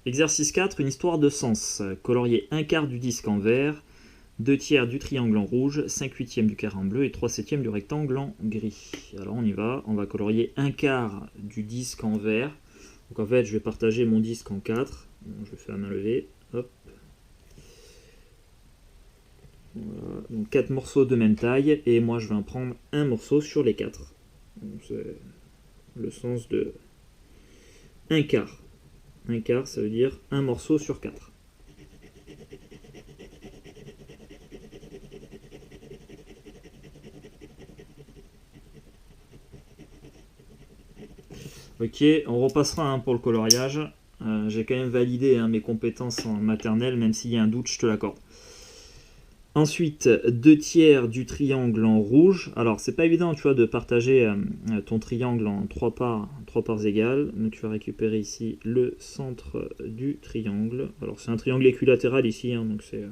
Exercice 4, une histoire de sens. Colorier un quart du disque en vert, 2 tiers du triangle en rouge, 5 huitièmes du carré en bleu et 3 septièmes du rectangle en gris. Alors on y va, on va colorier un quart du disque en vert. Donc en fait je vais partager mon disque en 4. Bon, je le fais à main levée. Hop. Voilà. Donc 4 morceaux de même taille et moi je vais en prendre un morceau sur les 4. C'est le sens de un quart. Un quart, ça veut dire un morceau sur 4. Ok, on repassera pour le coloriage. J'ai quand même validé mes compétences en maternelle, même s'il y a un doute, je te l'accorde. Ensuite, 2 tiers du triangle en rouge. Alors, c'est pas évident, tu vois, de partager ton triangle en 3 parts égales. Donc, tu vas récupérer ici le centre du triangle. Alors, c'est un triangle équilatéral ici, donc c'est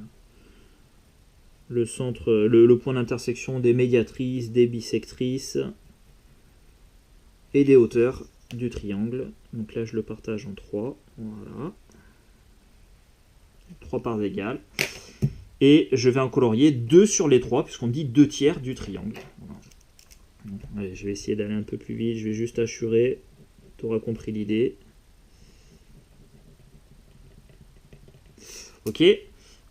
le centre, le point d'intersection des médiatrices, des bisectrices et des hauteurs du triangle. Donc là, je le partage en 3. Voilà. 3 parts égales. Et je vais en colorier 2 sur les 3, puisqu'on dit 2 tiers du triangle. Voilà. Allez, je vais essayer d'aller un peu plus vite, je vais juste assurer, tu auras compris l'idée. Ok.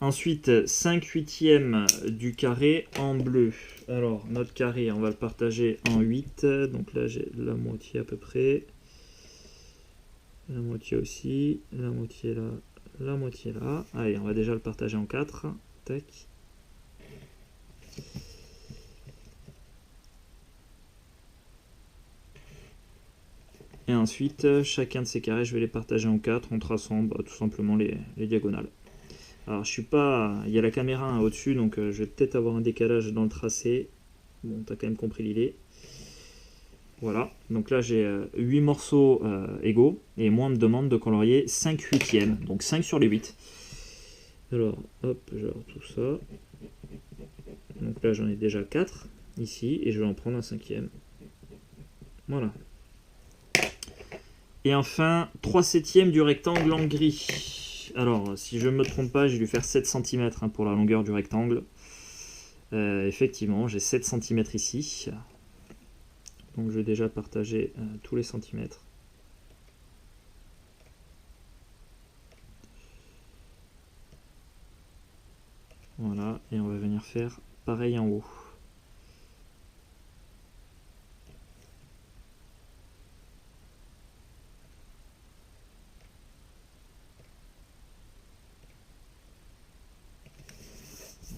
Ensuite, 5 huitièmes du carré en bleu. Alors, notre carré, on va le partager en 8. Donc là, j'ai la moitié à peu près. La moitié aussi. La moitié là. La moitié là. Allez, on va déjà le partager en 4. Tac. Et ensuite, chacun de ces carrés, je vais les partager en 4 en traçant tout simplement les diagonales. Alors, je suis pas. Il y a la caméra au-dessus, donc je vais peut-être avoir un décalage dans le tracé. Bon, t'as quand même compris l'idée. Voilà, donc là j'ai 8 morceaux égaux, et moi on me demande de colorier 5 huitièmes, donc 5 sur les 8. Alors, hop, je vais tout ça. Donc là j'en ai déjà 4 ici, et je vais en prendre un cinquième. Voilà. Et enfin, 3 septièmes du rectangle en gris. Alors, si je ne me trompe pas, j'ai dû faire 7 cm pour la longueur du rectangle. Effectivement, j'ai 7 cm ici. Donc je vais déjà partager tous les centimètres. Voilà, et on va venir faire pareil en haut.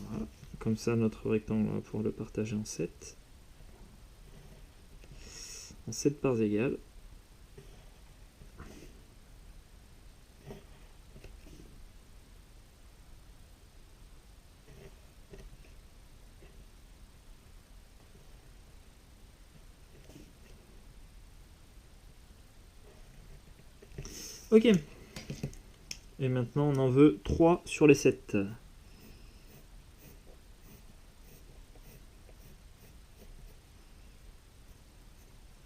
Voilà, comme ça notre rectangle, on va pouvoir le partager en 7. En 7 parts égales. Ok. Et maintenant on en veut 3 sur les 7.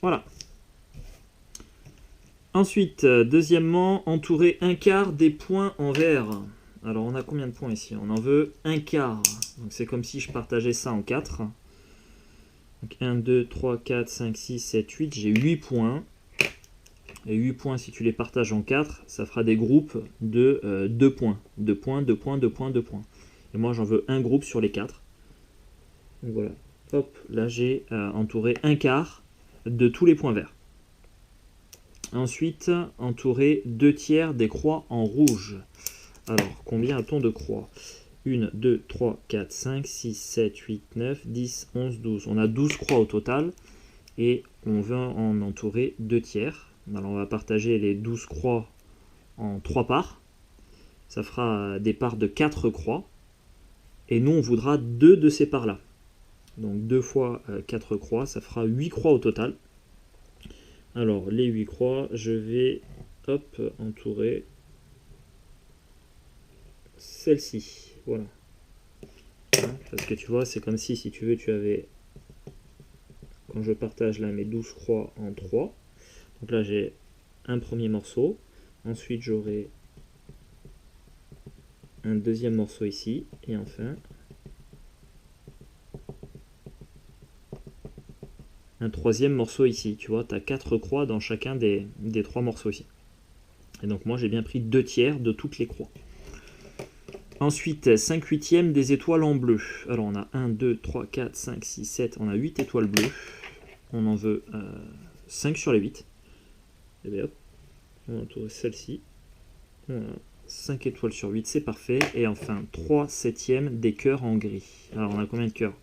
Voilà. Ensuite, deuxièmement, entourer un quart des points en vert. Alors on a combien de points ici? On en veut un quart. Donc c'est comme si je partageais ça en 4. Donc 1, 2, 3, 4, 5, 6, 7, 8. J'ai 8 points. Et 8 points, si tu les partages en 4, ça fera des groupes de 2 points. 2 points, 2 points, 2 points, 2 points. Et moi, j'en veux un groupe sur les 4. Donc voilà. Hop, là, j'ai entouré un quart de tous les points verts. Ensuite, entourer 2 tiers des croix en rouge. Alors, combien a-t-on de croix? 1, 2, 3, 4, 5, 6, 7, 8, 9, 10, 11, 12. On a 12 croix au total. Et on veut en entourer 2 tiers. Alors on va partager les 12 croix en 3 parts. Ça fera des parts de 4 croix. Et nous, on voudra 2 de ces parts-là. Donc 2 fois 4 croix, ça fera 8 croix au total. Alors les 8 croix, je vais entourer celle-ci. Voilà. Parce que tu vois, c'est comme si tu veux, tu avais... Quand je partage là mes 12 croix en 3. Donc là, j'ai un premier morceau. Ensuite, j'aurai un deuxième morceau ici, et enfin un troisième morceau ici. Tu vois, tu as 4 croix dans chacun des 3 morceaux ici. Et donc moi j'ai bien pris 2 tiers de toutes les croix. Ensuite, 5 huitièmes des étoiles en bleu. Alors on a 1, 2, 3, 4, 5, 6, 7, on a 8 étoiles bleues. On en veut 5 sur les 8. Et bien hop, on va entourer celle-ci. Voilà, 5 étoiles sur 8, c'est parfait. Et enfin, 3 septièmes des cœurs en gris. Alors on a combien de cœurs?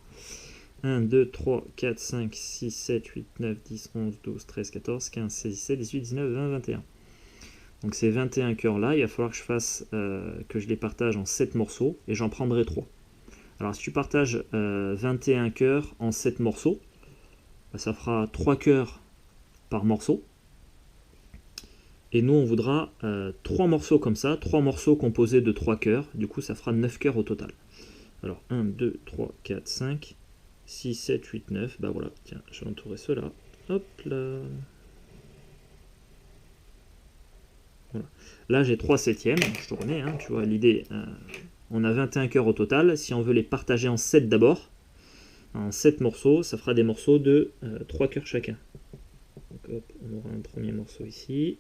1, 2, 3, 4, 5, 6, 7, 8, 9, 10, 11, 12, 13, 14, 15, 16, 17, 18, 19, 20, 21. Donc ces 21 cœurs là, il va falloir que je fasse que je les partage en 7 morceaux et j'en prendrai 3. Alors si tu partages 21 cœurs en 7 morceaux, bah, ça fera 3 cœurs par morceau. Et nous on voudra 3 morceaux comme ça, 3 morceaux composés de 3 cœurs, du coup ça fera 9 cœurs au total. Alors 1, 2, 3, 4, 5, 6, 7, 8, 9, bah voilà, tiens, je vais entourer cela. Hop là. Voilà. Là j'ai 3 septièmes, je te remets, hein, tu vois l'idée, on a 21 cœurs au total, si on veut les partager en 7 d'abord, en 7 morceaux, ça fera des morceaux de 3 cœurs chacun. Donc hop, on aura un premier morceau ici,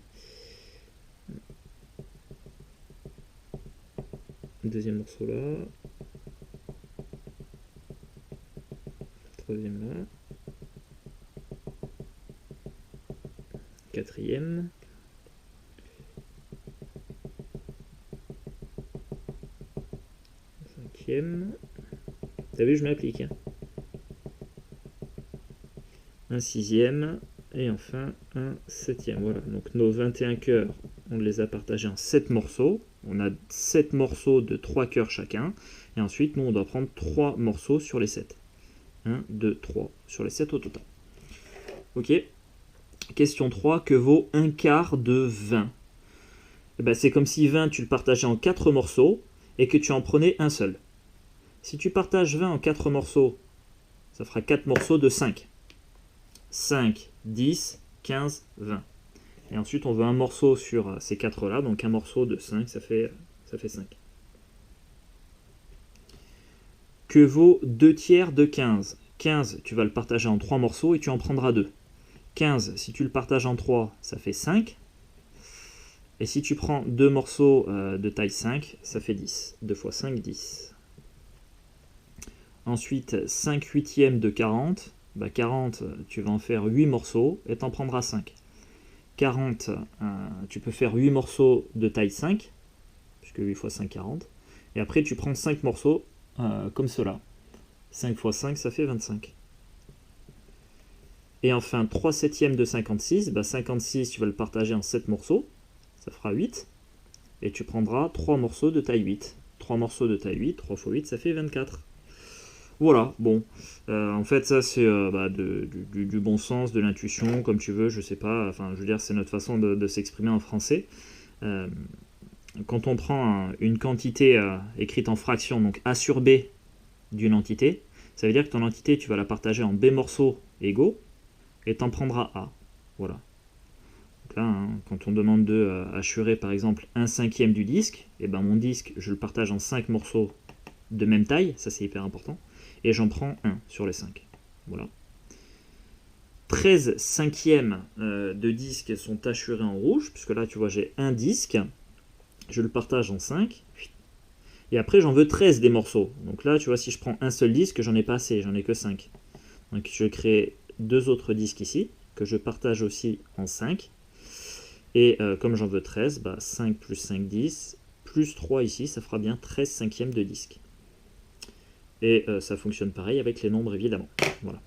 un deuxième morceau là, troisième là, quatrième, cinquième. T'as vu, je m'applique. Hein. Un sixième, et enfin un septième. Voilà, donc nos 21 cœurs, on les a partagés en 7 morceaux. On a 7 morceaux de 3 cœurs chacun. Et ensuite, nous, on doit prendre 3 morceaux sur les 7. 1, 2, 3 sur les 7 au total. Ok. Question 3. Que vaut un quart de 20? Eh ben, c'est comme si 20, tu le partageais en 4 morceaux et que tu en prenais un seul. Si tu partages 20 en 4 morceaux, ça fera 4 morceaux de 5. 5, 10, 15, 20. Et ensuite, on veut un morceau sur ces 4-là, donc un morceau de 5, ça fait 5. Que vaut 2 tiers de 15? 15, tu vas le partager en 3 morceaux et tu en prendras 2. 15, si tu le partages en 3, ça fait 5. Et si tu prends 2 morceaux de taille 5, ça fait 10. 2 fois 5, 10. Ensuite, 5 huitièmes de 40. Bah 40, tu vas en faire 8 morceaux et tu en prendras 5. 40, tu peux faire 8 morceaux de taille 5, puisque 8 fois 5, 40. Et après, tu prends 5 morceaux comme cela. 5 fois 5, ça fait 25. Et enfin, 3 septièmes de 56. Bah 56, tu vas le partager en 7 morceaux. Ça fera 8. Et tu prendras 3 morceaux de taille 8. 3 morceaux de taille 8, 3 fois 8, ça fait 24. Voilà, bon. En fait, ça, c'est du bon sens, de l'intuition, comme tu veux, je sais pas. Enfin, je veux dire, c'est notre façon de s'exprimer en français. Quand on prend une quantité écrite en fraction, donc A sur B d'une entité, ça veut dire que ton entité, tu vas la partager en B morceaux égaux, et t'en prendras A. Voilà. Donc là, hein, quand on demande de assurer, par exemple, 1/5 du disque, et ben mon disque, je le partage en 5 morceaux de même taille, ça c'est hyper important, et j'en prends 1 sur les 5. Voilà. 13 cinquièmes de disques sont assurés en rouge, puisque là, tu vois, j'ai un disque, je le partage en 5, et après, j'en veux 13 des morceaux. Donc là, tu vois, si je prends un seul disque, j'en ai pas assez, j'en ai que 5. Donc je crée 2 autres disques ici, que je partage aussi en 5. Et comme j'en veux 13, bah 5 plus 5, 10, plus 3 ici, ça fera bien 13 cinquièmes de disque. Et ça fonctionne pareil avec les nombres, évidemment. Voilà.